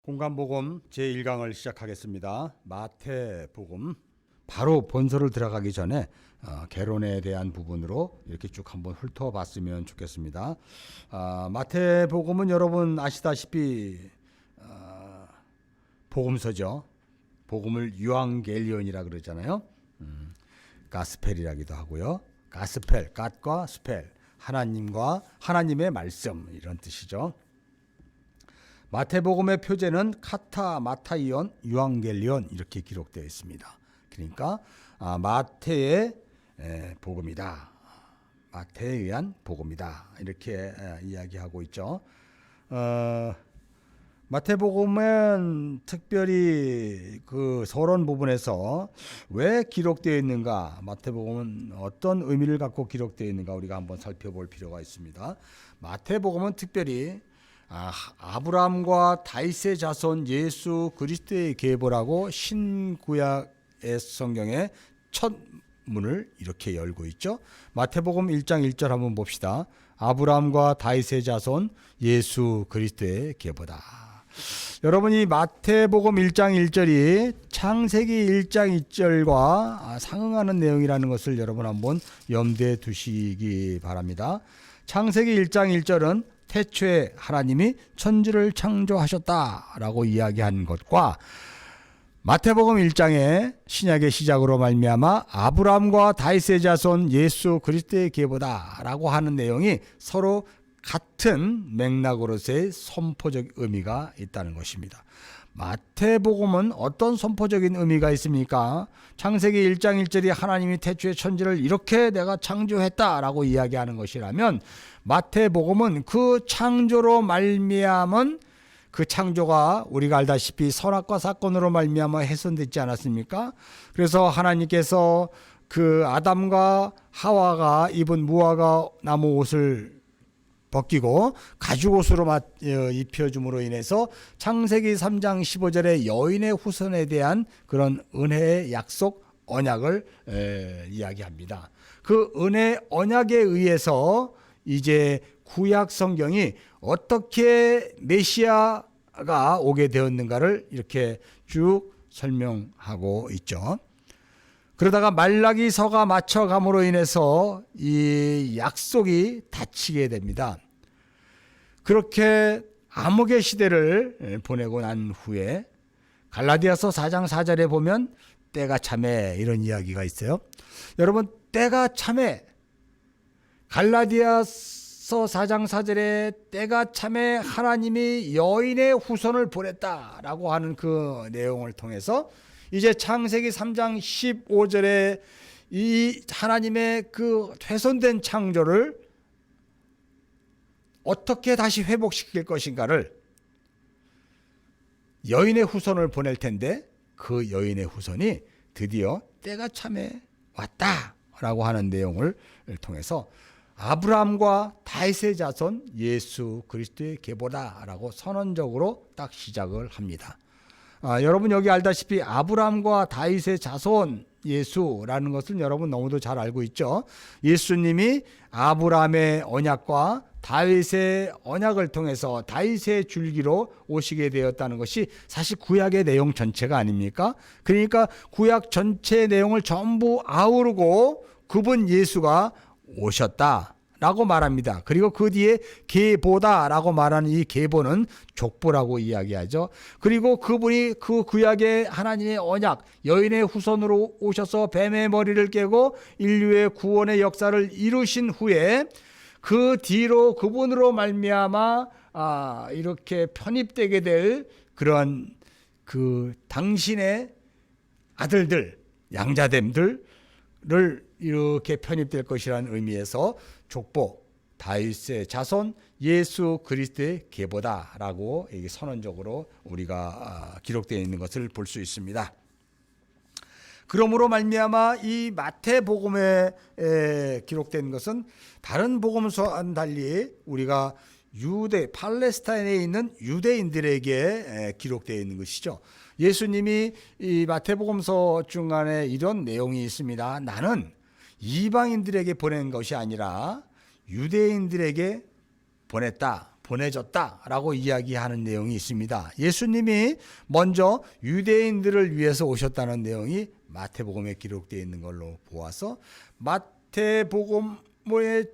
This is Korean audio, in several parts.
공간복음 제1강을 시작하겠습니다. 마태복음 바로 본서를 들어가기 전에 개론에 대한 부분으로 이렇게 쭉 한번 훑어봤으면 좋겠습니다. 마태복음은 여러분 아시다시피 복음서죠. 복음을 유앙겔리온이라 그러잖아요. 가스펠이라기도 하고요. 가스펠, 갓과 스펠, 하나님과 하나님의 말씀 이런 뜻이죠. 마태복음의 표제는 카타, 마타이온, 유앙겔리온 이렇게 기록되어 있습니다. 그러니까 마태의 복음이다. 마태에 의한 복음이다. 이렇게 이야기하고 있죠. 마태복음은 특별히 그 서론 부분에서 왜 기록되어 있는가, 마태복음은 어떤 의미를 갖고 기록되어 있는가 우리가 한번 살펴볼 필요가 있습니다. 마태복음은 특별히 아브라함과 다윗의 자손 예수 그리스도의 계보라고 신구약의 성경의 첫 문을 이렇게 열고 있죠. 마태복음 1장 1절 한번 봅시다. 아브라함과 다윗의 자손 예수 그리스도의 계보다. 여러분이 마태복음 1장 1절이 창세기 1장 2절과 상응하는 내용이라는 것을 여러분 한번 염두에 두시기 바랍니다. 창세기 1장 1절은 태초에 하나님이 천지를 창조하셨다라고 이야기한 것과 마태복음 1장의 신약의 시작으로 말미암아 아브라함과 다윗의 자손 예수 그리스도의 계보다라고 하는 내용이 서로 같은 맥락으로서의 선포적 의미가 있다는 것입니다. 마태복음은 어떤 선포적인 의미가 있습니까? 창세기 1장 1절이 하나님이 태초에 천지를 이렇게 내가 창조했다라고 이야기하는 것이라면, 마태복음은 그 창조로 말미암은 그 창조가 우리가 알다시피 선악과 사건으로 말미암아 훼손됐지 않았습니까? 그래서 하나님께서 그 아담과 하와가 입은 무화과 나무 옷을 벗기고 가죽옷으로 입혀줌으로 인해서 창세기 3장 15절의 여인의 후손에 대한 그런 은혜의 약속 언약을 이야기합니다. 그 은혜 언약에 의해서 이제 구약 성경이 어떻게 메시아가 오게 되었는가를 이렇게 쭉 설명하고 있죠. 그러다가 말라기서가 맞춰감으로 인해서 이 약속이 닫히게 됩니다. 그렇게 암흑의 시대를 보내고 난 후에 갈라디아서 4장 4절에 보면 때가 참에 이런 이야기가 있어요. 여러분, 때가 참에, 갈라디아서 4장 4절에 때가 참에 하나님이 여인의 후손을 보냈다라고 하는 그 내용을 통해서 이제 창세기 3장 15절에 이 하나님의 그 훼손된 창조를 어떻게 다시 회복시킬 것인가를, 여인의 후손을 보낼 텐데 그 여인의 후손이 드디어 때가 참에 왔다라고 하는 내용을 통해서 아브라함과 다윗의 자손 예수 그리스도의 계보다라고 선언적으로 딱 시작을 합니다. 여러분 여기 알다시피 아브라함과 다윗의 자손 예수라는 것은 여러분 너무도 잘 알고 있죠. 예수님이 아브라함의 언약과 다윗의 언약을 통해서 다윗의 줄기로 오시게 되었다는 것이 사실 구약의 내용 전체가 아닙니까? 그러니까 구약 전체 내용을 전부 아우르고 그분 예수가 오셨다라고 말합니다. 그리고 그 뒤에 계보다라고 말하는 이 계보는 족보라고 이야기하죠. 그리고 그분이 그 구약의 하나님의 언약, 여인의 후손으로 오셔서 뱀의 머리를 깨고 인류의 구원의 역사를 이루신 후에 그 뒤로 그분으로 말미암아 이렇게 편입되게 될 그런 그 당신의 아들들, 양자됨들을 이렇게 편입될 것이라는 의미에서 족보, 다윗의 자손, 예수 그리스도의 계보다라고 선언적으로 우리가 기록되어 있는 것을 볼 수 있습니다. 그러므로 말미암아 이 마태복음에 기록된 것은 다른 복음서와는 달리 우리가 팔레스타인에 있는 유대인들에게 기록되어 있는 것이죠. 예수님이 이 마태복음서 중간에 이런 내용이 있습니다. 나는 이방인들에게 보낸 것이 아니라 유대인들에게 보냈다. 보내줬다라고 이야기하는 내용이 있습니다. 예수님이 먼저 유대인들을 위해서 오셨다는 내용이 마태복음에 기록되어 있는 걸로 보아서 마태복음의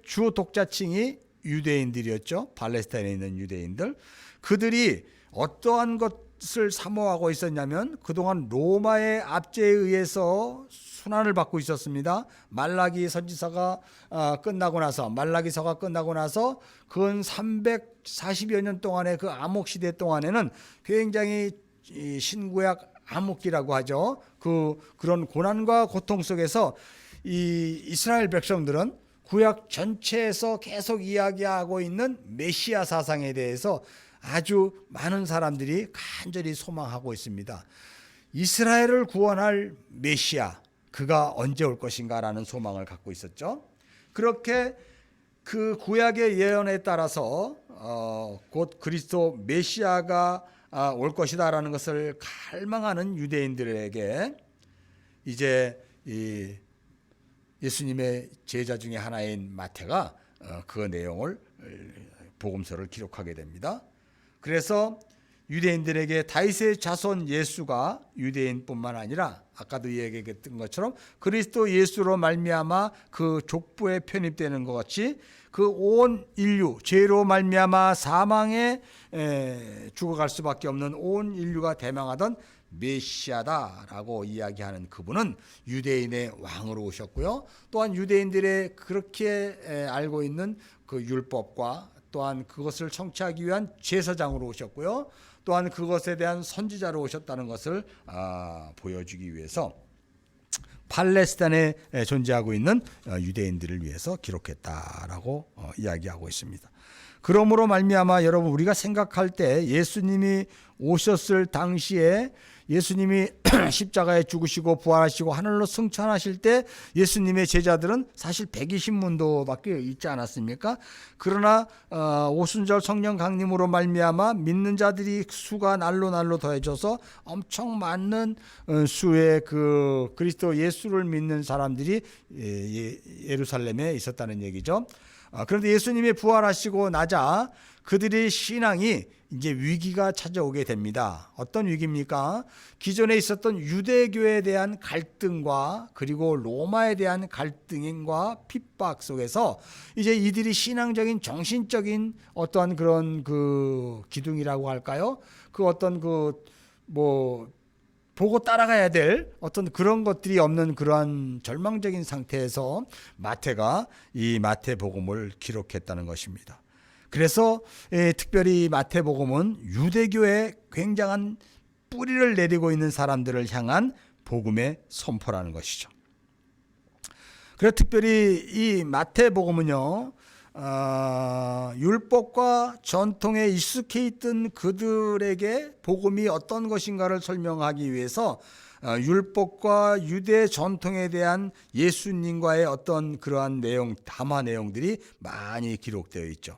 주 독자층이 유대인들이었죠. 팔레스타인에 있는 유대인들. 그들이 어떠한 것을 사모하고 있었냐면 그동안 로마의 압제에 의해서 순환을 받고 있었습니다. 말라기서가 끝나고 나서 근 340여 년 동안의 그 암흑 시대 동안에는 굉장히 신구약 암흑기라고 하죠. 그런 고난과 고통 속에서 이 이스라엘 백성들은 구약 전체에서 계속 이야기하고 있는 메시아 사상에 대해서 아주 많은 사람들이 간절히 소망하고 있습니다. 이스라엘을 구원할 메시아, 그가 언제 올 것인가라는 소망을 갖고 있었죠. 그렇게 그 구약의 예언에 따라서 곧 그리스도 메시아가 올 것이다라는 것을 갈망하는 유대인들에게 이제 이 예수님의 제자 중에 하나인 마태가 그 내용을 복음서를 기록하게 됩니다. 그래서 유대인들에게 다윗의 자손 예수가 유대인뿐만 아니라 아까도 얘기했던 것처럼 그리스도 예수로 말미암아 그 족보에 편입되는 것 같이 그 온 인류 죄로 말미암아 사망에 죽어갈 수밖에 없는 온 인류가 대망하던 메시아다라고 이야기하는 그분은 유대인의 왕으로 오셨고요. 또한 유대인들의 그렇게 알고 있는 그 율법과 또한 그것을 성취하기 위한 제사장으로 오셨고요. 또한 그것에 대한 선지자로 오셨다는 것을 보여주기 위해서 팔레스타인에 존재하고 있는 유대인들을 위해서 기록했다라고 이야기하고 있습니다. 그러므로 말미암아 여러분 우리가 생각할 때 예수님이 오셨을 당시에 예수님이 십자가에 죽으시고 부활하시고 하늘로 승천하실 때 예수님의 제자들은 사실 120문도밖에 있지 않았습니까? 그러나 오순절 성령 강림으로 말미암아 믿는 자들이 수가 날로 더해져서 엄청 많은 수의 그 그리스도 예수를 믿는 사람들이 예루살렘에 있었다는 얘기죠. 그런데 예수님이 부활하시고 나자 그들의 신앙이 이제 위기가 찾아오게 됩니다. 어떤 위기입니까? 기존에 있었던 유대교에 대한 갈등과 그리고 로마에 대한 갈등과 핍박 속에서 이제 이들이 신앙적인 정신적인 어떠한 그런 그 기둥이라고 할까요? 그 어떤 보고 따라가야 될 어떤 그런 것들이 없는 그러한 절망적인 상태에서 마태가 이 마태복음을 기록했다는 것입니다. 그래서 특별히 마태복음은 유대교에 굉장한 뿌리를 내리고 있는 사람들을 향한 복음의 선포라는 것이죠. 그래서 특별히 이 마태복음은요, 율법과 전통에 익숙해 있던 그들에게 복음이 어떤 것인가를 설명하기 위해서 율법과 유대 전통에 대한 예수님과의 어떤 그러한 내용, 담화 내용들이 많이 기록되어 있죠.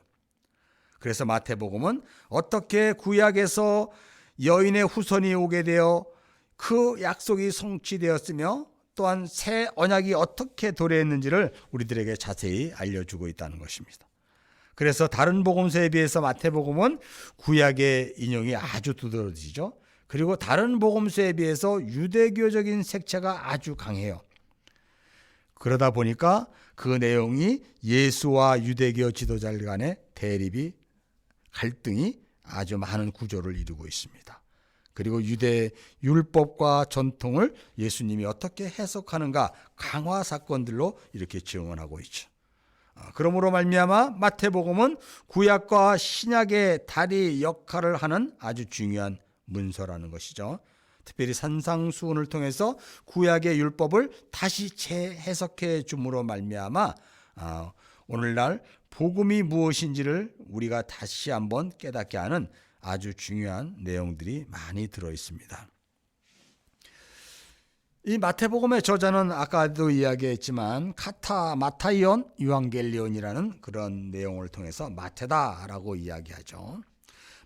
그래서 마태복음은 어떻게 구약에서 여인의 후손이 오게 되어 그 약속이 성취되었으며 또한 새 언약이 어떻게 도래했는지를 우리들에게 자세히 알려주고 있다는 것입니다. 그래서 다른 복음서에 비해서 마태복음은 구약의 인용이 아주 두드러지죠. 그리고 다른 복음서에 비해서 유대교적인 색채가 아주 강해요. 그러다 보니까 그 내용이 예수와 유대교 지도자들 간의 대립이 갈등이 아주 많은 구조를 이루고 있습니다. 그리고 유대 율법과 전통을 예수님이 어떻게 해석하는가 강화 사건들로 이렇게 증언하고 있죠. 그러므로 말미암아 마태복음은 구약과 신약의 다리 역할을 하는 아주 중요한 문서라는 것이죠. 특별히 산상수훈을 통해서 구약의 율법을 다시 재해석해 줌으로 말미암아 오늘날 복음이 무엇인지를 우리가 다시 한번 깨닫게 하는 아주 중요한 내용들이 많이 들어 있습니다. 이 마태복음의 저자는 아까도 이야기했지만 마타이온 유앙겔리온이라는 그런 내용을 통해서 마태다라고 이야기하죠.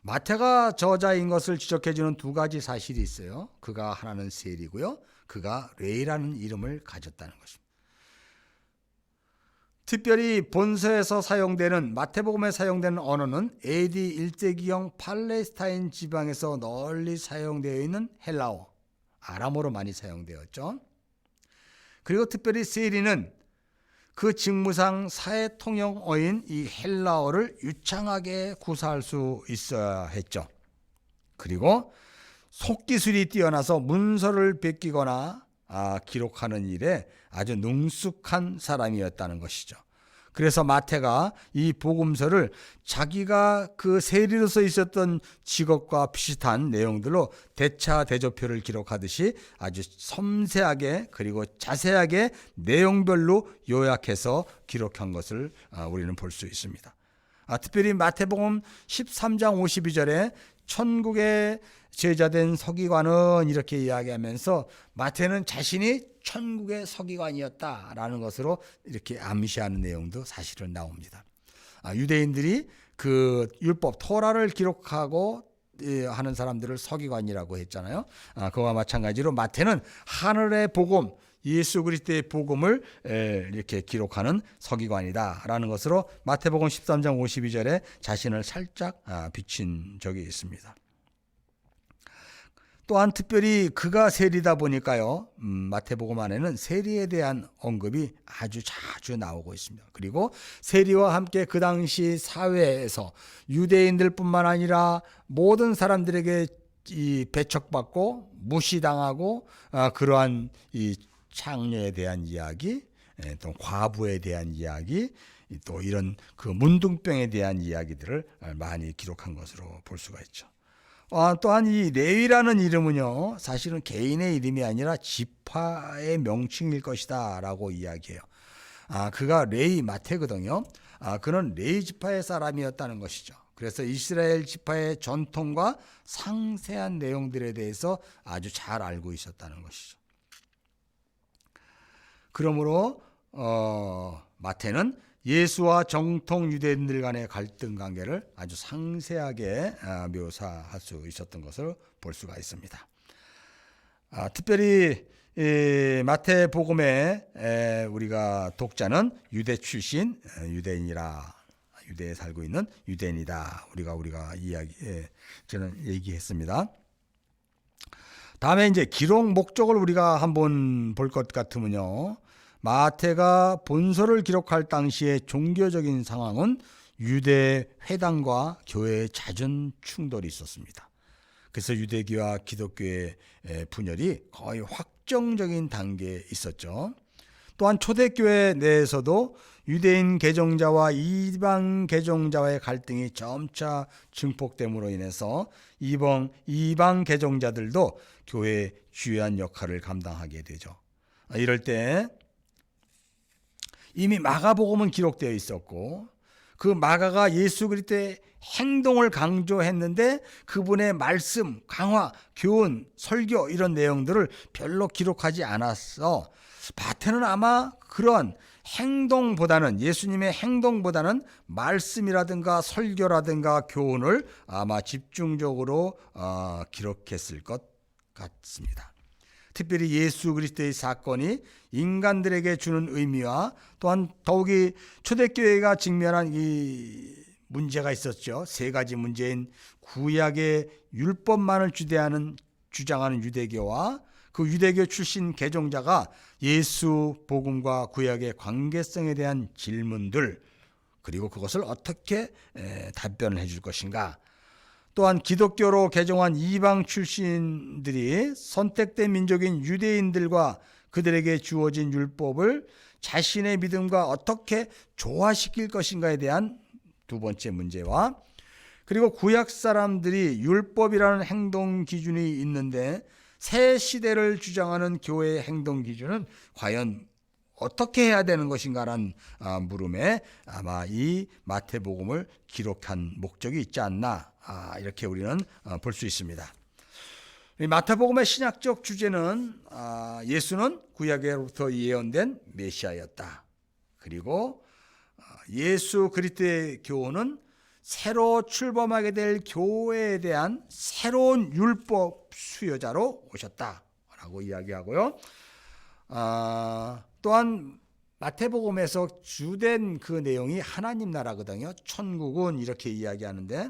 마태가 저자인 것을 지적해주는 두 가지 사실이 있어요. 그가 하나는 셀이고요. 그가 레이라는 이름을 가졌다는 것입니다. 특별히 본서에서 사용되는 마태복음에 사용되는 언어는 AD 1세기형 팔레스타인 지방에서 널리 사용되어 있는 헬라어, 아람어로 많이 사용되었죠. 그리고 특별히 세리는 그 직무상 사회 통용어인 이 헬라어를 유창하게 구사할 수 있어야 했죠. 그리고 속기술이 뛰어나서 문서를 베끼거나 기록하는 일에 아주 능숙한 사람이었다는 것이죠. 그래서 마태가 이 복음서를 자기가 그 세리로서 있었던 직업과 비슷한 내용들로 대차대조표를 기록하듯이 아주 섬세하게 그리고 자세하게 내용별로 요약해서 기록한 것을 우리는 볼 수 있습니다. 특별히 마태복음 13장 52절에 천국의 제자된 서기관은 이렇게 이야기하면서 마태는 자신이 천국의 서기관이었다라는 것으로 이렇게 암시하는 내용도 사실은 나옵니다. 유대인들이 그 율법 토라를 기록하고 하는 사람들을 서기관이라고 했잖아요. 그와 마찬가지로 마태는 하늘의 복음, 예수 그리스도의 복음을 이렇게 기록하는 서기관이다라는 것으로 마태복음 13장 52절에 자신을 살짝 비친 적이 있습니다. 또한 특별히 그가 세리다 보니까요, 마태복음 안에는 세리에 대한 언급이 아주 자주 나오고 있습니다. 그리고 세리와 함께 그 당시 사회에서 유대인들뿐만 아니라 모든 사람들에게 이 배척받고 무시당하고 그러한 이 창녀에 대한 이야기, 또 과부에 대한 이야기, 또 이런 그 문둥병에 대한 이야기들을 많이 기록한 것으로 볼 수가 있죠. 또한 이 레위라는 이름은요, 사실은 개인의 이름이 아니라 지파의 명칭일 것이다 라고 이야기해요. 그가 레위 마태거든요. 그는 레위 지파의 사람이었다는 것이죠. 그래서 이스라엘 지파의 전통과 상세한 내용들에 대해서 아주 잘 알고 있었다는 것이죠. 그러므로 마태는 예수와 정통 유대인들 간의 갈등 관계를 아주 상세하게 묘사할 수 있었던 것을 볼 수가 있습니다. 특별히 마태복음의 우리가 독자는 유대 출신 유대인이라, 유대에 살고 있는 유대인이다. 우리가 저는 얘기했습니다. 다음에 이제 기록 목적을 우리가 한번 볼 것 같으면요. 마태가 본서를 기록할 당시의 종교적인 상황은 유대 회당과 교회의 잦은 충돌이 있었습니다. 그래서 유대교와 기독교의 분열이 거의 확정적인 단계에 있었죠. 또한 초대교회 내에서도 유대인 개종자와 이방 개종자와의 갈등이 점차 증폭됨으로 인해서 이방 개종자들도 교회의 주요한 역할을 감당하게 되죠. 이럴 때 이미 마가복음은 기록되어 있었고 그 마가가 예수 그리스도의 행동을 강조했는데 그분의 말씀, 강화, 교훈, 설교 이런 내용들을 별로 기록하지 않았어. 마태는 아마 그런 행동보다는, 예수님의 행동보다는 말씀이라든가 설교라든가 교훈을 아마 집중적으로 기록했을 것 같습니다. 특별히 예수 그리스도의 사건이 인간들에게 주는 의미와 또한 더욱이 초대교회가 직면한 이 문제가 있었죠. 세 가지 문제인 구약의 율법만을 주장하는 유대교와 그 유대교 출신 개종자가 예수 복음과 구약의 관계성에 대한 질문들, 그리고 그것을 어떻게 답변을 해줄 것인가. 또한 기독교로 개종한 이방 출신들이 선택된 민족인 유대인들과 그들에게 주어진 율법을 자신의 믿음과 어떻게 조화시킬 것인가에 대한 두 번째 문제와, 그리고 구약 사람들이 율법이라는 행동 기준이 있는데 새 시대를 주장하는 교회의 행동 기준은 과연 어떻게 해야 되는 것인가라는 물음에 아마 이 마태복음을 기록한 목적이 있지 않나, 이렇게 우리는 볼 수 있습니다. 마태복음의 신약적 주제는 예수는 구약에로부터 예언된 메시아였다. 그리고 예수 그리스도의 교훈은 새로 출범하게 될 교회에 대한 새로운 율법 수여자로 오셨다라고 이야기하고요. 또한 마태복음에서 주된 그 내용이 하나님 나라거든요. 천국은 이렇게 이야기하는데,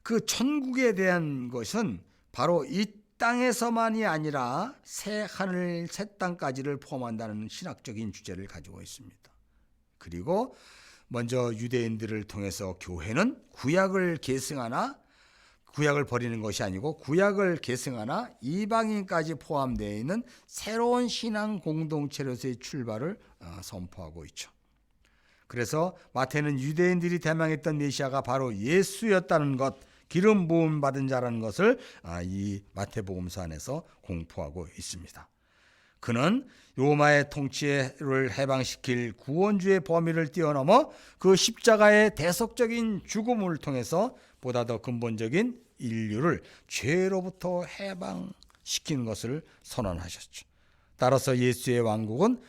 그 천국에 대한 것은 바로 이 땅에서만이 아니라 새 하늘 새 땅까지를 포함한다는 신학적인 주제를 가지고 있습니다. 그리고 먼저 유대인들을 통해서 교회는 구약을 계승하나, 구약을 버리는 것이 아니고 구약을 계승하나 이방인까지 포함되어 있는 새로운 신앙 공동체로서의 출발을 선포하고 있죠. 그래서 마태는 유대인들이 대망했던 메시아가 바로 예수였다는 것, 기름 부음 받은 자라는 것을 이 마태복음서 안에서 공포하고 있습니다. 그는 로마의 통치를 해방시킬 구원주의 범위를 뛰어넘어 그 십자가의 대속적인 죽음을 통해서 보다 더 근본적인 인류를 죄로부터 해방시키는 것을 선언하셨죠. 따라서 예수의 왕국은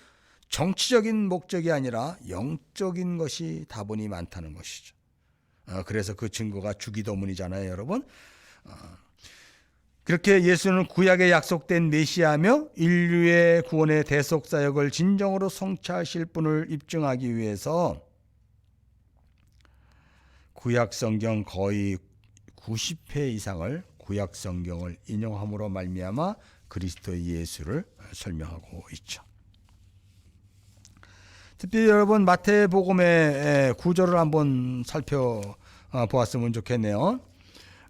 정치적인 목적이 아니라 영적인 것이 다분히 많다는 것이죠. 그래서 그 증거가 주기도문이잖아요, 여러분. 그렇게 예수는 구약에 약속된 메시아며 인류의 구원의 대속사역을 진정으로 성취하실 분을 입증하기 위해서 구약 성경 거의 90회 이상을 구약 성경을 인용함으로 말미암아 그리스도의 예수를 설명하고 있죠. 특별히 여러분 마태복음의 구절을 한번 살펴보았으면 좋겠네요.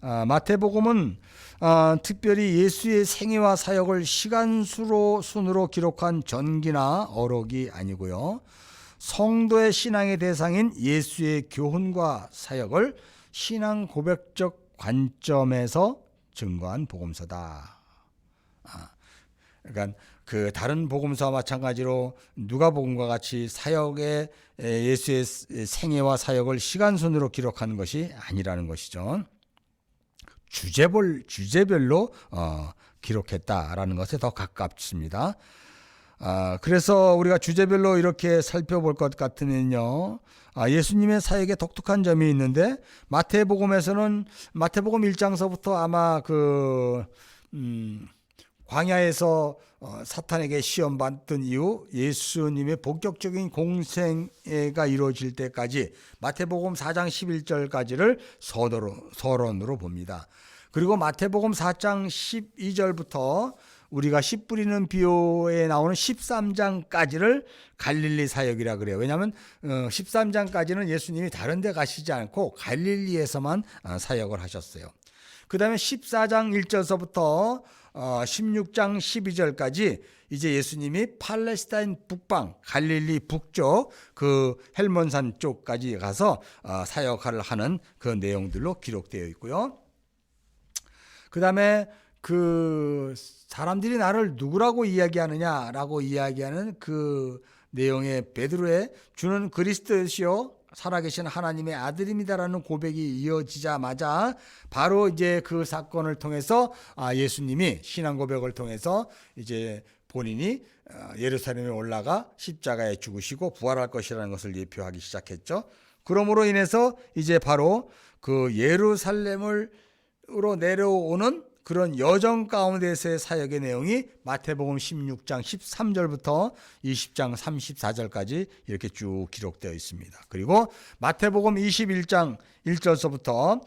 마태복음은 특별히 예수의 생애와 사역을 시간순으로 기록한 전기나 어록이 아니고요. 성도의 신앙의 대상인 예수의 교훈과 사역을 신앙 고백적 관점에서 증거한 복음서다. 그러니까 그 다른 복음서와 마찬가지로 누가복음과 같이 사역의 예수의 생애와 사역을 시간순으로 기록하는 것이 아니라는 것이죠. 주제별로 기록했다라는 것에 더 가깝습니다. 그래서 우리가 주제별로 이렇게 살펴볼 것 같으면요, 예수님의 사역에 독특한 점이 있는데, 마태복음에서는 마태복음 1장서부터 아마 광야에서 사탄에게 시험 받던 이후 예수님의 본격적인 공생애가 이루어질 때까지 마태복음 4장 11절까지를 서론으로 봅니다. 그리고 마태복음 4장 12절부터 우리가 씨 뿌리는 비유에 나오는 13장까지를 갈릴리 사역이라 그래요. 왜냐하면 13장까지는 예수님이 다른 데 가시지 않고 갈릴리에서만 사역을 하셨어요. 그 다음에 14장 1절서부터 16장 12절까지 이제 예수님이 팔레스타인 북방, 갈릴리 북쪽 그 헬몬산 쪽까지 가서 사역을 하는 그 내용들로 기록되어 있고요. 그 다음에 그 사람들이 나를 누구라고 이야기하느냐라고 이야기하는 그 내용의 베드로의 주는 그리스도시요 살아계신 하나님의 아들입니다라는 고백이 이어지자마자 바로 이제 그 사건을 통해서 예수님이 신앙 고백을 통해서 이제 본인이 예루살렘에 올라가 십자가에 죽으시고 부활할 것이라는 것을 예표하기 시작했죠. 그러므로 인해서 이제 바로 그 예루살렘으로 내려오는 그런 여정 가운데서의 사역의 내용이 마태복음 16장 13절부터 20장 34절까지 이렇게 쭉 기록되어 있습니다. 그리고 마태복음 21장 1절서부터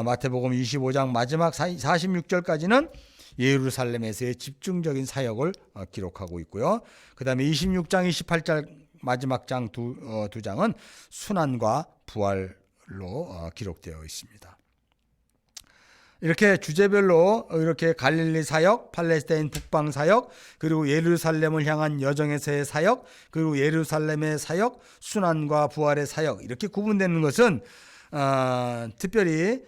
마태복음 25장 마지막 46절까지는 예루살렘에서의 집중적인 사역을 기록하고 있고요. 그 다음에 26장 28절 마지막 장 두 장은 순환과 부활로 기록되어 있습니다. 이렇게 주제별로 이렇게 갈릴리 사역, 팔레스타인 북방 사역, 그리고 예루살렘을 향한 여정에서의 사역, 그리고 예루살렘의 사역, 순환과 부활의 사역 이렇게 구분되는 것은 특별히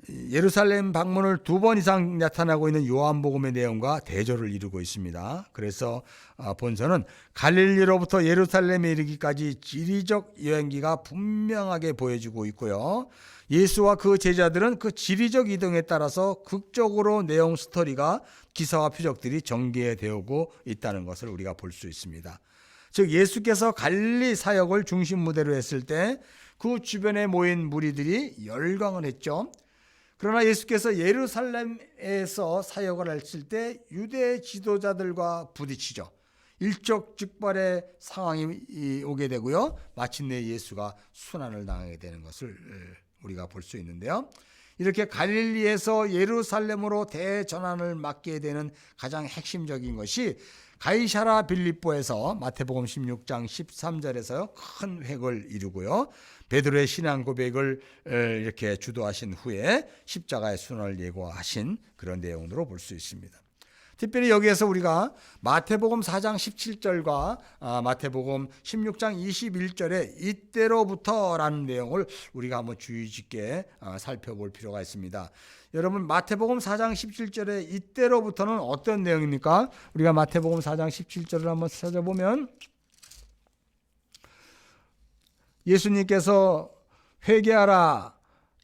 예루살렘 방문을 2번 이상 나타나고 있는 요한복음의 내용과 대조를 이루고 있습니다. 그래서 본서는 갈릴리로부터 예루살렘에 이르기까지 지리적 여행기가 분명하게 보여지고 있고요. 예수와 그 제자들은 그 지리적 이동에 따라서 극적으로 내용 스토리가 기사와 표적들이 전개되고 있다는 것을 우리가 볼 수 있습니다. 즉 예수께서 갈릴리 사역을 중심 무대로 했을 때 그 주변에 모인 무리들이 열광을 했죠. 그러나 예수께서 예루살렘에서 사역을 하실 때 유대 지도자들과 부딪히죠. 일촉즉발의 상황이 오게 되고요. 마침내 예수가 순환을 당하게 되는 것을 우리가 볼 수 있는데요. 이렇게 갈릴리에서 예루살렘으로 대전환을 맡게 되는 가장 핵심적인 것이 가이사랴 빌립보에서 마태복음 16장 13절에서 큰 획을 이루고요. 베드로의 신앙 고백을 이렇게 주도하신 후에 십자가의 순환을 예고하신 그런 내용으로 볼 수 있습니다. 특별히 여기에서 우리가 마태복음 4장 17절과 마태복음 16장 21절에 이때로부터라는 내용을 우리가 한번 주의 깊게 살펴볼 필요가 있습니다. 여러분, 마태복음 4장 17절에 이때로부터는 어떤 내용입니까? 우리가 마태복음 4장 17절을 한번 찾아보면 예수님께서 회개하라,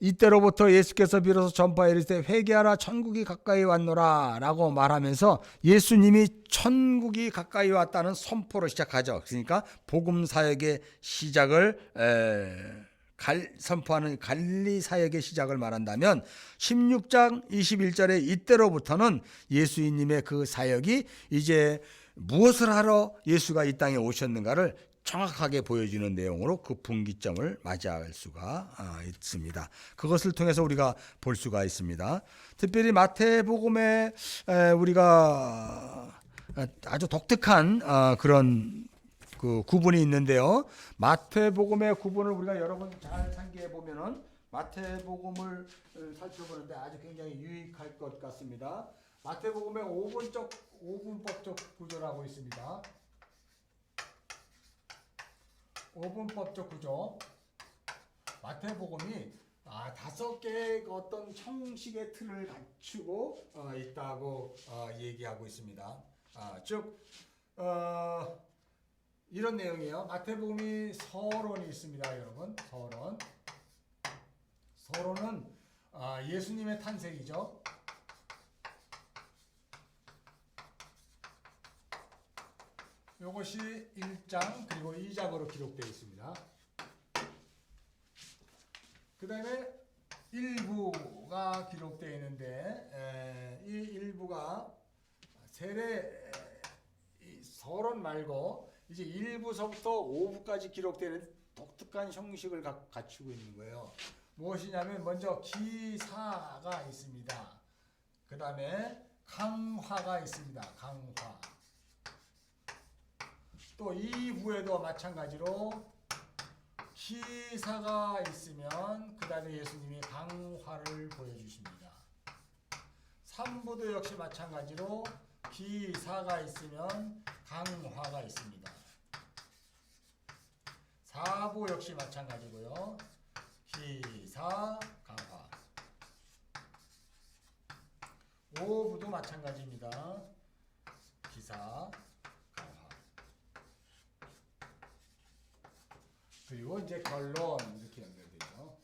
이때로부터 예수께서 비로소 전파에 이르시되 회개하라 천국이 가까이 왔노라 라고 말하면서 예수님이 천국이 가까이 왔다는 선포로 시작하죠. 그러니까 복음 사역의 시작을 선포하는 갈릴리 사역의 시작을 말한다면 16장 21절에 이때로부터는 예수님의 그 사역이 이제 무엇을 하러 예수가 이 땅에 오셨는가를 정확하게 보여주는 내용으로 그 분기점을 맞이할 수가 있습니다. 그것을 통해서 우리가 볼 수가 있습니다. 특별히 마태복음에 우리가 아주 독특한 그런 그 구분이 있는데요. 마태복음의 구분을 우리가 여러 번 잘 상기해 보면은 마태복음을 살펴보는데 아주 굉장히 유익할 것 같습니다. 마태복음의 5분법적 구조라고 있습니다. 5분법적 구조. 마태복음이 5개의 어떤 형식의 틀을 갖추고 있다고 얘기하고 있습니다. 즉 이런 내용이에요. 마태복음이 서론이 있습니다, 여러분. 서론은 예수님의 탄생이죠. 이것이 1장 그리고 2장으로 기록되어 있습니다. 그 다음에 1부가 기록되어 있는데 이 1부가 세례 서론 말고 이제 1부서부터 5부까지 기록되는 독특한 형식을 갖추고 있는 거예요. 무엇이냐면 먼저 기사가 있습니다. 그 다음에 강화가 있습니다. 강화. 또 2부에도 마찬가지로 기사가 있으면 그 다음에 예수님이 강화를 보여주십니다. 3부도 역시 마찬가지로 기사가 있으면 강화가 있습니다. 4부 역시 마찬가지고요. 기사, 강화. 5부도 마찬가지입니다. 기사, 그리고 이제 결론 이렇게 연결되죠.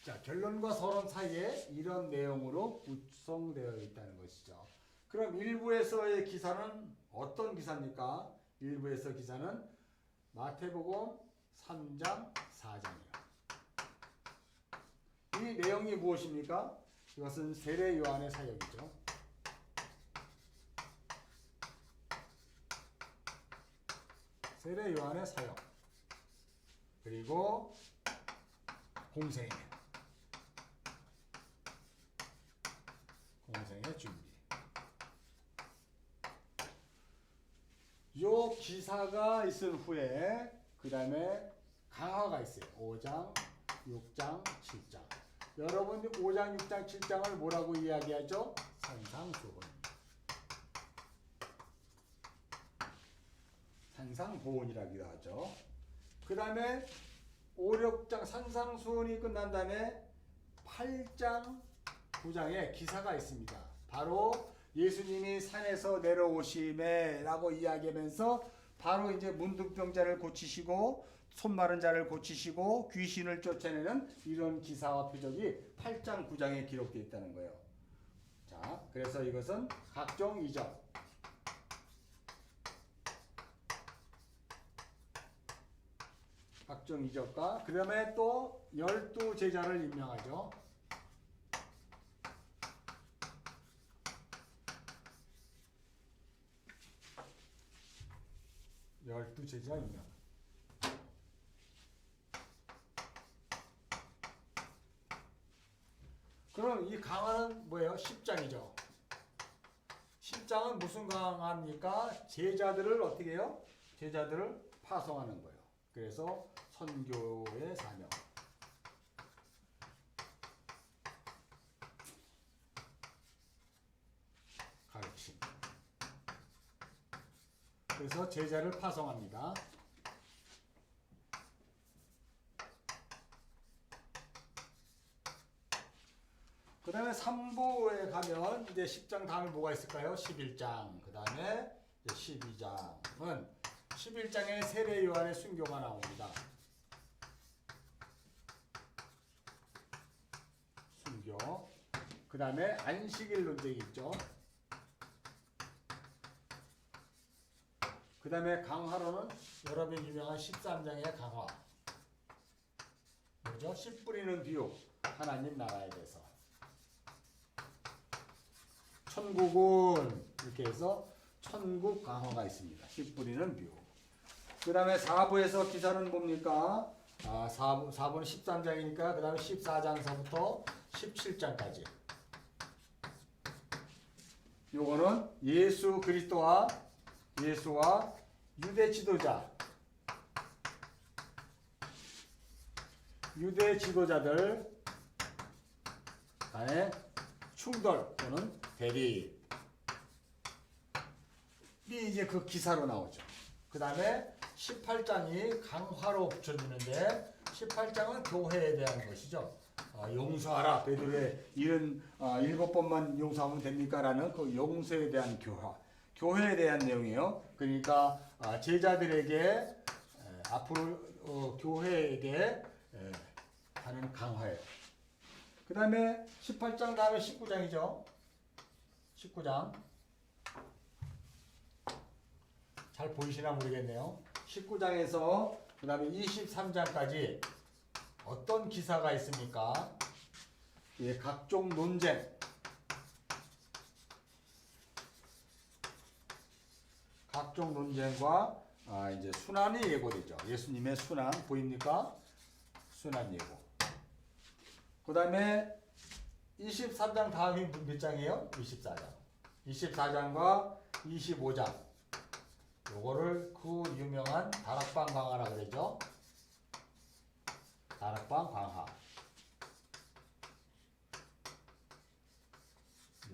자, 결론과 서론 사이에 이런 내용으로 구성되어 있다는 것이죠. 그럼 1부에서의 기사는 어떤 기사입니까? 1부에서 기사는 마태복음 3장, 4장이에요. 이 내용이 무엇입니까? 이것은 세례 요한의 사역이죠. 세례 요한의 사역, 그리고 공생의 준비. 요 기사가 있은 후에 그 다음에 강화가 있어요. 5장, 6장, 7장. 여러분이 5장, 6장, 7장을 뭐라고 이야기하죠? 산상수훈. 산상보훈이라기도 하죠. 그 다음에 5, 6장 산상수훈이 끝난 다음에 8장, 9장에 기사가 있습니다. 바로 예수님이 산에서 내려오심에 라고 이야기하면서 바로 이제 문둥병자를 고치시고 손 마른 자를 고치시고 귀신을 쫓아내는 이런 기사와 표적이 8장, 9장에 기록되어 있다는 거예요. 자, 그래서 이것은 각종 이적, 각종 이적과 그 다음에 또 12제자를 임명하죠. 열두 제자입니다. 그럼 이 강화는 뭐예요? 10장이죠. 10장은 무슨 강화입니까? 제자들을 어떻게 해요? 제자들을 파송하는 거예요. 그래서 선교의 사명. 가르침. 그래서 제자를 파송합니다. 그 다음에 3부에 가면 이제 10장 다음에 뭐가 있을까요? 11장. 그 다음에 12장은 11장에 세례 요한의 순교가 나옵니다. 순교. 그 다음에 안식일 논쟁이 있죠. 그 다음에 강화로는 여러분이 유명한 13장의 강화. 뭐죠? 씨 뿌리는 비유. 하나님 나라에 대해서. 천국은 이렇게 해서 천국 강화가 있습니다. 씨 뿌리는 비유. 그 다음에 4부에서 기사는 뭡니까? 4부는 13장이니까 그 다음에 14장서부터 17장까지. 요거는 예수와 유대 지도자들 간의 충돌 또는 대립이 이제 그 기사로 나오죠. 그 다음에 18장이 강화로 붙여주는데 18장은 교회에 대한 것이죠. 용서하라. 베드로의 일은 7번만 용서하면 됩니까? 라는 그 용서에 대한 교회에 대한 내용이에요. 그러니까 제자들에게 앞으로 교회에게 하는 강화예요. 그 다음에 18장 다음에 19장이죠. 19장. 잘 보이시나 모르겠네요. 19장에서 그 다음에 23장까지 어떤 기사가 있습니까? 예, 각종 논쟁. 각종 논쟁과 이제 순환이 예고되죠. 예수님의 순환 보입니까? 순환 예고. 그 다음에 23장 다음이 몇 장이에요? 24장. 24장과 25장. 요거를 그 유명한 다락방 강화라 그러죠. 다락방 강화.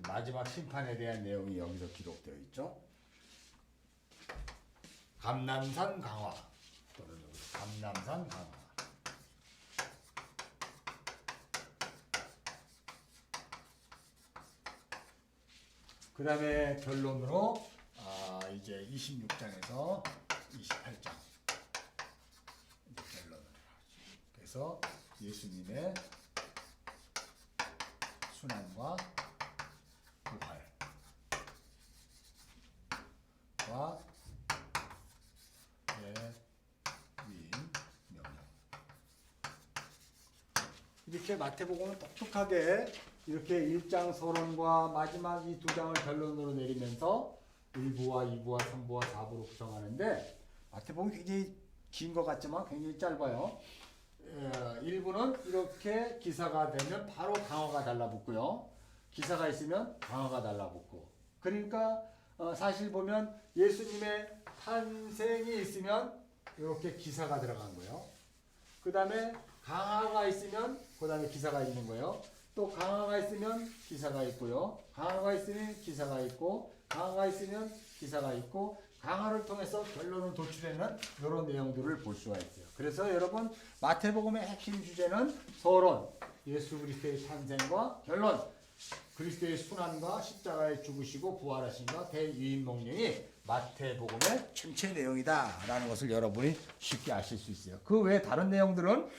마지막 심판에 대한 내용이 여기서 기록되어 있죠. 감람산 강화 또는 감람산 강화. 그 다음에 결론으로 이제 26장에서 28장 결론을 하죠. 그래서 예수님의 순환과 부활과 위임 명령. 이렇게 마태복음은 똑똑하게 이렇게 1장 서론과 마지막 이 2장을 결론으로 내리면서 1부와 2부와 3부와 4부로 구성하는데 마태복음이 굉장히 긴 것 같지만 굉장히 짧아요. 1부는 이렇게 기사가 되면 바로 강화가 달라붙고요. 기사가 있으면 강화가 달라붙고. 그러니까 사실 보면 예수님의 탄생이 있으면 이렇게 기사가 들어간 거예요. 그 다음에 강화가 있으면 그 다음에 기사가 있는 거예요. 또 강화가 있으면 기사가 있고요. 강화가 있으면 기사가 있고, 강화가 있으면 기사가 있고, 강화를 통해서 결론을 도출하는 이런 내용들을 볼 수가 있어요. 그래서 여러분 마태복음의 핵심 주제는 서론, 예수 그리스도의 탄생과 결론, 그리스도의 순환과 십자가에 죽으시고 부활하신과 대유임 목령이 마태복음의 전체 내용이다라는 것을 여러분이 쉽게 아실 수 있어요. 그 외에 다른 내용들은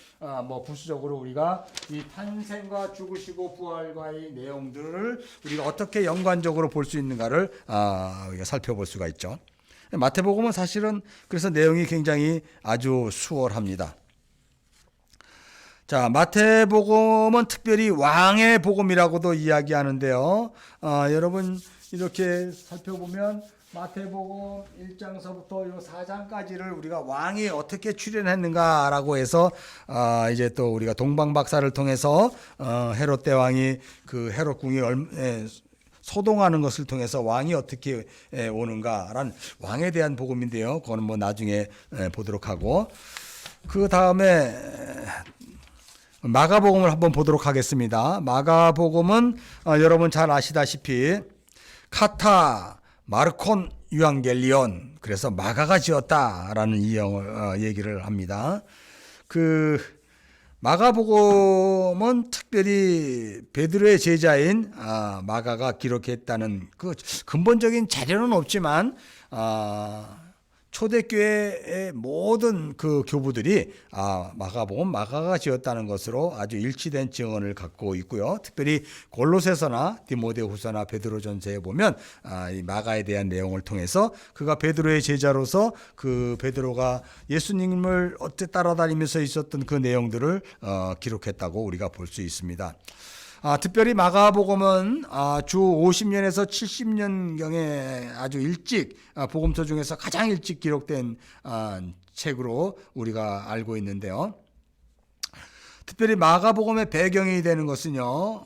뭐 부수적으로 우리가 이 탄생과 죽으시고 부활과의 내용들을 우리가 어떻게 연관적으로 볼 수 있는가를 우리가 살펴볼 수가 있죠. 마태복음은 사실은 그래서 내용이 굉장히 아주 수월합니다. 자, 마태복음은 특별히 왕의 복음이라고도 이야기하는데요. 여러분 이렇게 살펴보면 마태복음 1장서부터 요 4장까지를 우리가 왕이 어떻게 출현했는가라고 해서 이제 또 우리가 동방박사를 통해서 헤롯 대왕이 그 헤롯 궁이 소동하는 것을 통해서 왕이 어떻게 오는가라는 왕에 대한 복음인데요. 그거는 뭐 나중에 보도록 하고, 그 다음에 마가복음을 한번 보도록 하겠습니다. 마가복음은 여러분 잘 아시다시피 카타 마르콘 유앙겔리온, 그래서 마가가 지었다라는 얘기를 합니다. 그 마가복음은 특별히 베드로의 제자인 마가가 기록했다는 그 근본적인 자료는 없지만 초대교회의 모든 그 교부들이 마가복음 마가가 지었다는 것으로 아주 일치된 증언을 갖고 있고요. 특별히 골로새서나 디모데후서나 베드로전서에 보면 이 마가에 대한 내용을 통해서 그가 베드로의 제자로서 그 베드로가 예수님을 어째 따라다니면서 있었던 그 내용들을 기록했다고 우리가 볼 수 있습니다. 특별히 마가복음은 주 50년에서 70년경에 아주 일찍 복음서 중에서 가장 일찍 기록된 책으로 우리가 알고 있는데요. 특별히 마가복음의 배경이 되는 것은요,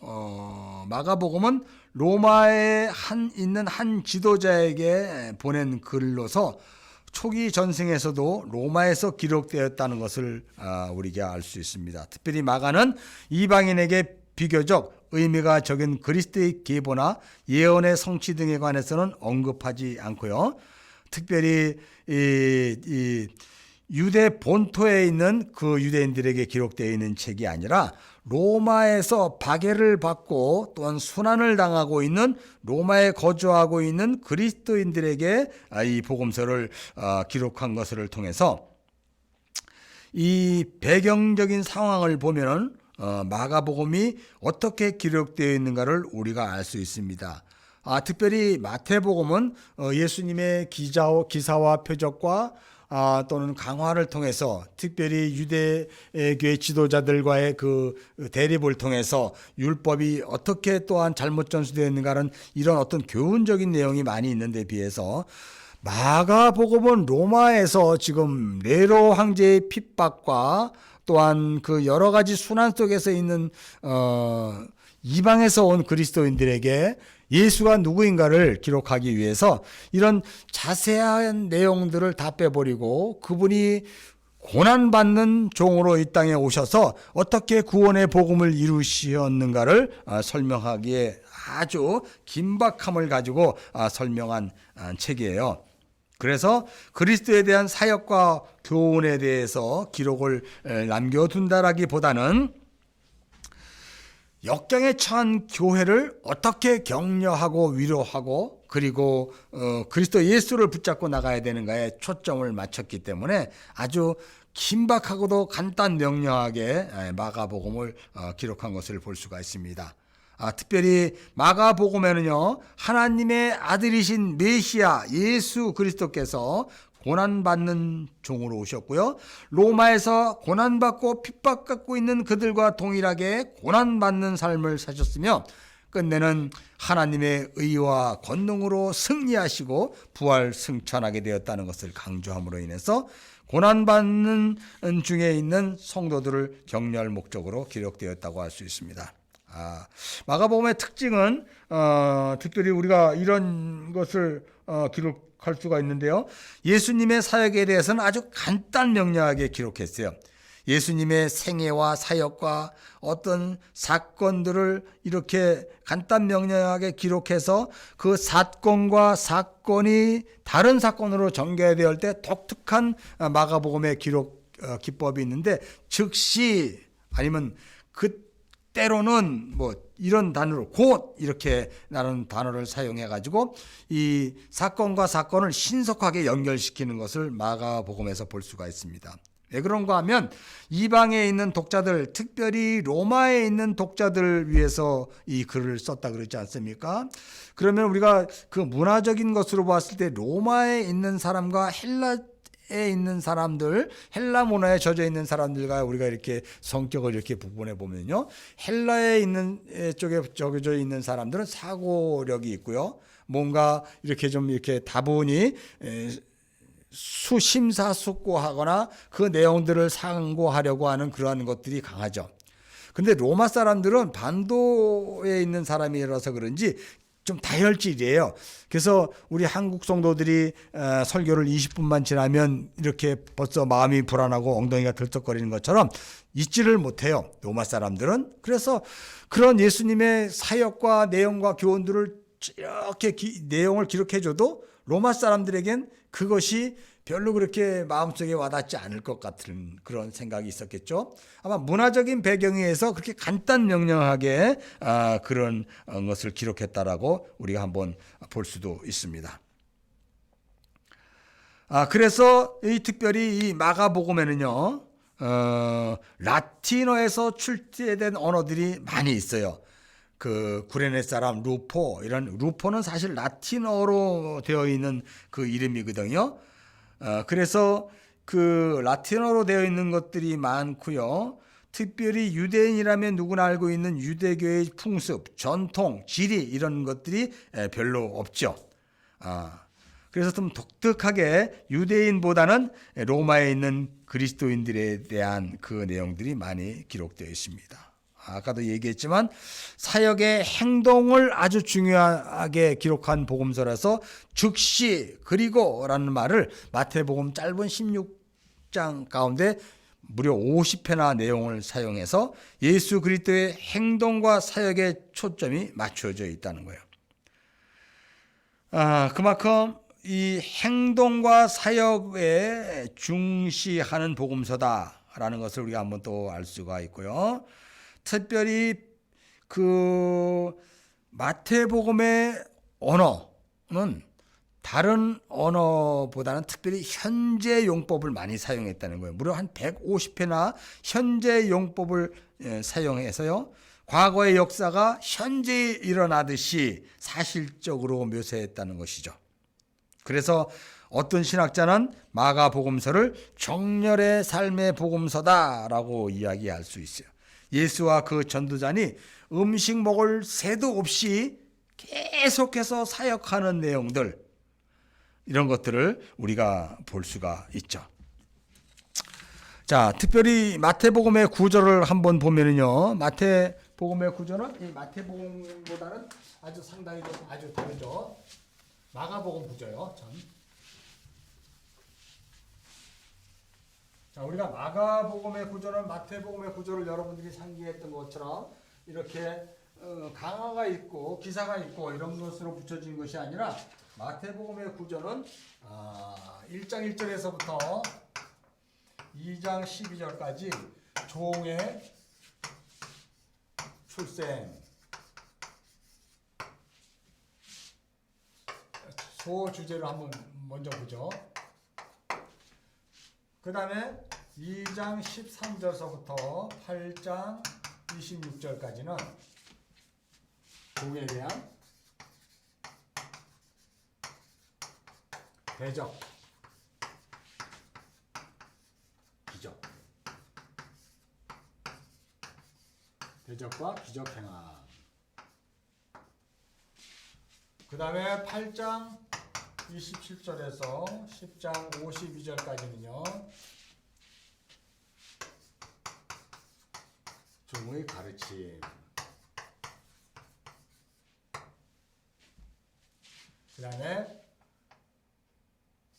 마가복음은 로마에 있는 한 지도자에게 보낸 글로서 초기 전승에서도 로마에서 기록되었다는 것을 우리가 알 수 있습니다. 특별히 마가는 이방인에게 비교적 의미가 적은 그리스도의 계보나 예언의 성취 등에 관해서는 언급하지 않고요. 특별히 이 유대 본토에 있는 그 유대인들에게 기록되어 있는 책이 아니라 로마에서 박해를 받고 또한 순환을 당하고 있는 로마에 거주하고 있는 그리스도인들에게 이 복음서를 기록한 것을 통해서 이 배경적인 상황을 보면은 마가복음이 어떻게 기록되어 있는가를 우리가 알 수 있습니다. 특별히 마태복음은 예수님의 기사와 표적과 또는 강화를 통해서 특별히 유대교회 지도자들과의 그 대립을 통해서 율법이 어떻게 또한 잘못 전수되었는가는 이런 어떤 교훈적인 내용이 많이 있는데 비해서 마가복음은 로마에서 지금 네로 황제의 핍박과 또한 그 여러 가지 순환 속에서 있는 이방에서 온 그리스도인들에게 예수가 누구인가를 기록하기 위해서 이런 자세한 내용들을 다 빼버리고 그분이 고난받는 종으로 이 땅에 오셔서 어떻게 구원의 복음을 이루셨는가를 설명하기에 아주 긴박함을 가지고 설명한 책이에요. 그래서 그리스도에 대한 사역과 교훈에 대해서 기록을 남겨둔다라기보다는 역경에 처한 교회를 어떻게 격려하고 위로하고 그리고 그리스도 예수를 붙잡고 나가야 되는가에 초점을 맞췄기 때문에 아주 긴박하고도 간단 명료하게 마가복음을 기록한 것을 볼 수가 있습니다. 특별히 마가복음에는요, 하나님의 아들이신 메시아 예수 그리스도께서 고난받는 종으로 오셨고요, 로마에서 고난받고 핍박받고 있는 그들과 동일하게 고난받는 삶을 사셨으며 끝내는 하나님의 의와 권능으로 승리하시고 부활 승천하게 되었다는 것을 강조함으로 인해서 고난받는 중에 있는 성도들을 격려할 목적으로 기록되었다고 할 수 있습니다. 마가복음의 특징은 특별히 우리가 이런 것을 기록할 수가 있는데요. 예수님의 사역에 대해서는 아주 간단 명료하게 기록했어요. 예수님의 생애와 사역과 어떤 사건들을 이렇게 간단 명료하게 기록해서 그 사건과 사건이 다른 사건으로 전개될 때 독특한 마가복음의 기록 기법이 있는데 즉시 아니면 때로는 뭐 이런 단어로 곧 이렇게 라는 단어를 사용해 가지고 이 사건과 사건을 신속하게 연결시키는 것을 마가복음에서 볼 수가 있습니다. 왜 그런가 하면 이방에 있는 독자들, 특별히 로마에 있는 독자들을 위해서 이 글을 썼다 그러지 않습니까? 그러면 우리가 그 문화적인 것으로 봤을 때 로마에 있는 사람과 헬라에 있는 사람들, 헬라 문화에 젖어 있는 사람들과 우리가 이렇게 성격을 이렇게 구분해 보면요, 헬라에 있는 쪽에 적혀져 있는 사람들은 사고력이 있고요, 뭔가 이렇게 좀 이렇게 다분히 수심사숙고하거나 그 내용들을 상고하려고 하는 그러한 것들이 강하죠. 근데 로마 사람들은 반도에 있는 사람이라서 그런지 좀 다혈질이에요. 그래서 우리 한국 성도들이 설교를 20분만 지나면 이렇게 벌써 마음이 불안하고 엉덩이가 들썩거리는 것처럼 잊지를 못해요. 로마 사람들은. 그래서 그런 예수님의 사역과 내용과 교훈들을 이렇게 내용을 기록해줘도 로마 사람들에겐 그것이 별로 그렇게 마음속에 와닿지 않을 것 같은 그런 생각이 있었겠죠. 아마 문화적인 배경에 의해서 그렇게 간단명령하게 그런 것을 기록했다라고 우리가 한번 볼 수도 있습니다. 그래서 특별히 이 마가복음에는요, 라틴어에서 출제된 언어들이 많이 있어요. 그 구레네 사람 루포는 사실 라틴어로 되어 있는 그 이름이거든요. 그래서 그 라틴어로 되어 있는 것들이 많고요. 특별히 유대인이라면 누구나 알고 있는 유대교의 풍습, 전통, 지리 이런 것들이 별로 없죠. 그래서 좀 독특하게 유대인보다는 로마에 있는 그리스도인들에 대한 그 내용들이 많이 기록되어 있습니다. 아까도 얘기했지만 사역의 행동을 아주 중요하게 기록한 복음서라서 즉시 그리고라는 말을 마태복음 짧은 16장 가운데 무려 50회나 내용을 사용해서 예수 그리스도의 행동과 사역의 초점이 맞춰져 있다는 거예요. 그만큼 이 행동과 사역에 중시하는 복음서다라는 것을 우리가 한번 또 알 수가 있고요. 특별히 그 마태복음의 언어는 다른 언어보다는 특별히 현재 용법을 많이 사용했다는 거예요. 무려 한 150회나 현재 용법을 사용해서요. 과거의 역사가 현재 일어나듯이 사실적으로 묘사했다는 것이죠. 그래서 어떤 신학자는 마가복음서를 정렬의 삶의 복음서다라고 이야기할 수 있어요. 예수와 그 전도자니 음식 먹을 새도 없이 계속해서 사역하는 내용들, 이런 것들을 우리가 볼 수가 있죠. 자, 특별히 마태복음의 구조를 한번 보면은요, 마태복음의 구조는 이 마태복음보다는 아주 상당히 좀 아주 다르죠. 마가복음 구조요. 자, 우리가 마가복음의 구조는 마태복음의 구조를 여러분들이 상기했던 것처럼 이렇게 강화가 있고 기사가 있고 이런 것으로 붙여진 것이 아니라 마태복음의 구조는 1장 1절에서부터 2장 12절까지 종의 출생, 소주제를 한번 먼저 보죠. 그 다음에 2장 13절서부터 8장 26절까지는 종에 대한 대적, 기적, 대적과 기적 행함. 그 다음에 8장 27절에서 10장 52절까지는요. 종의 가르침. 그 다음에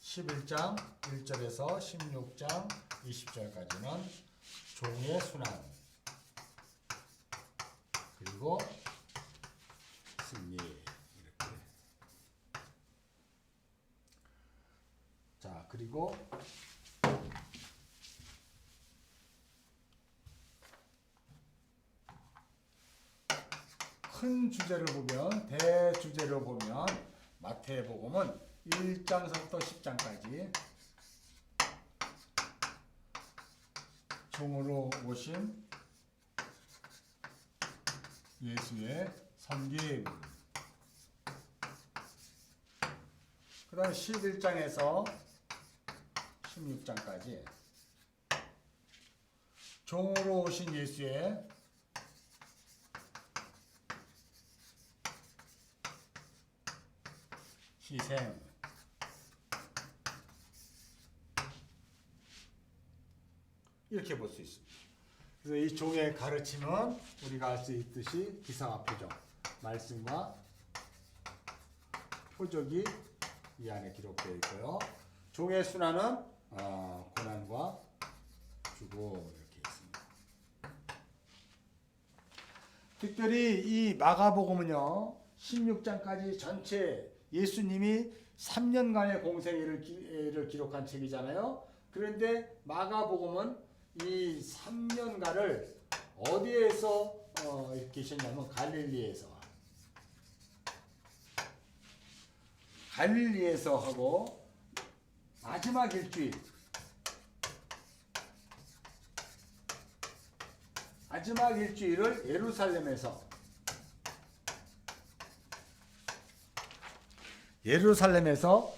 11장 1절에서 16장 20절까지는 종의 순환. 그리고 승리. 이렇게. 자, 그리고 큰 주제를 보면, 대주제를 보면 마태복음은 1장서부터 10장까지 종으로 오신 예수의 섬김. 그 다음에 11장에서 16장까지 종으로 오신 예수의 희생. 이렇게 볼 수 있습니다. 그래서 이 종의 가르침은 우리가 알 수 있듯이 기사와 표적, 말씀과 표적이 이 안에 기록되어 있고요. 종의 순환은 고난과 주고 이렇게 있습니다. 특별히 이 마가복음은요 16장까지 전체 예수님이 3년간의 공생애를 기록한 책이잖아요. 그런데 마가복음은 이 3년간을 어디에서 계셨냐면 갈릴리에서 하고 마지막 일주일을 예루살렘에서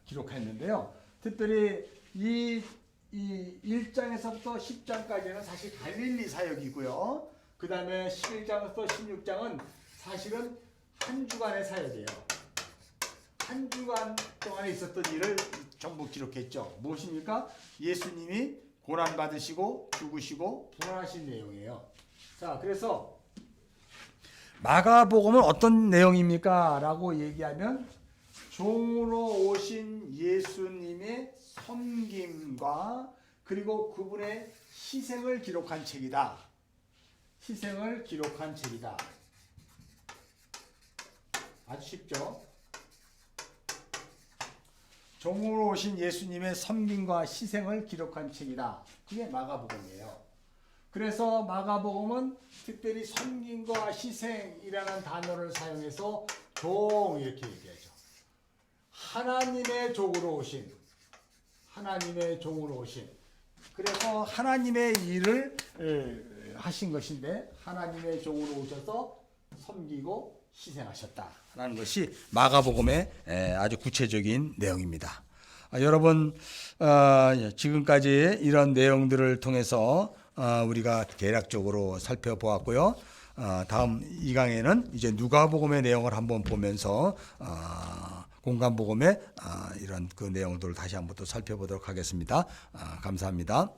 기록했는데요. 특별히 이 1장에서부터 10장까지는 사실 갈릴리 사역이고요. 그 다음에 11장에서 16장은 사실은 한 주간의 사역이에요. 한 주간 동안에 있었던 일을 전부 기록했죠. 무엇입니까? 예수님이 고난받으시고 죽으시고 부활하신 내용이에요. 자, 그래서 마가복음은 어떤 내용입니까? 라고 얘기하면 종으로 오신 예수님의 섬김과 그리고 그분의 희생을 기록한 책이다. 아주 쉽죠? 종으로 오신 예수님의 섬김과 희생을 기록한 책이다. 그게 마가복음이에요. 그래서 마가복음은 특별히 섬김과 희생이라는 단어를 사용해서 종 이렇게 얘기하죠. 하나님의 종으로 오신. 그래서 하나님의 일을 하신 것인데 하나님의 종으로 오셔서 섬기고 희생하셨다라는 것이 마가복음의 아주 구체적인 내용입니다. 여러분 지금까지 이런 내용들을 통해서 우리가 대략적으로 살펴보았고요. 다음 이 강에는 이제 누가복음의 내용을 한번 보면서 공간복음의 이런 그 내용들을 다시 한번 또 살펴보도록 하겠습니다. 감사합니다.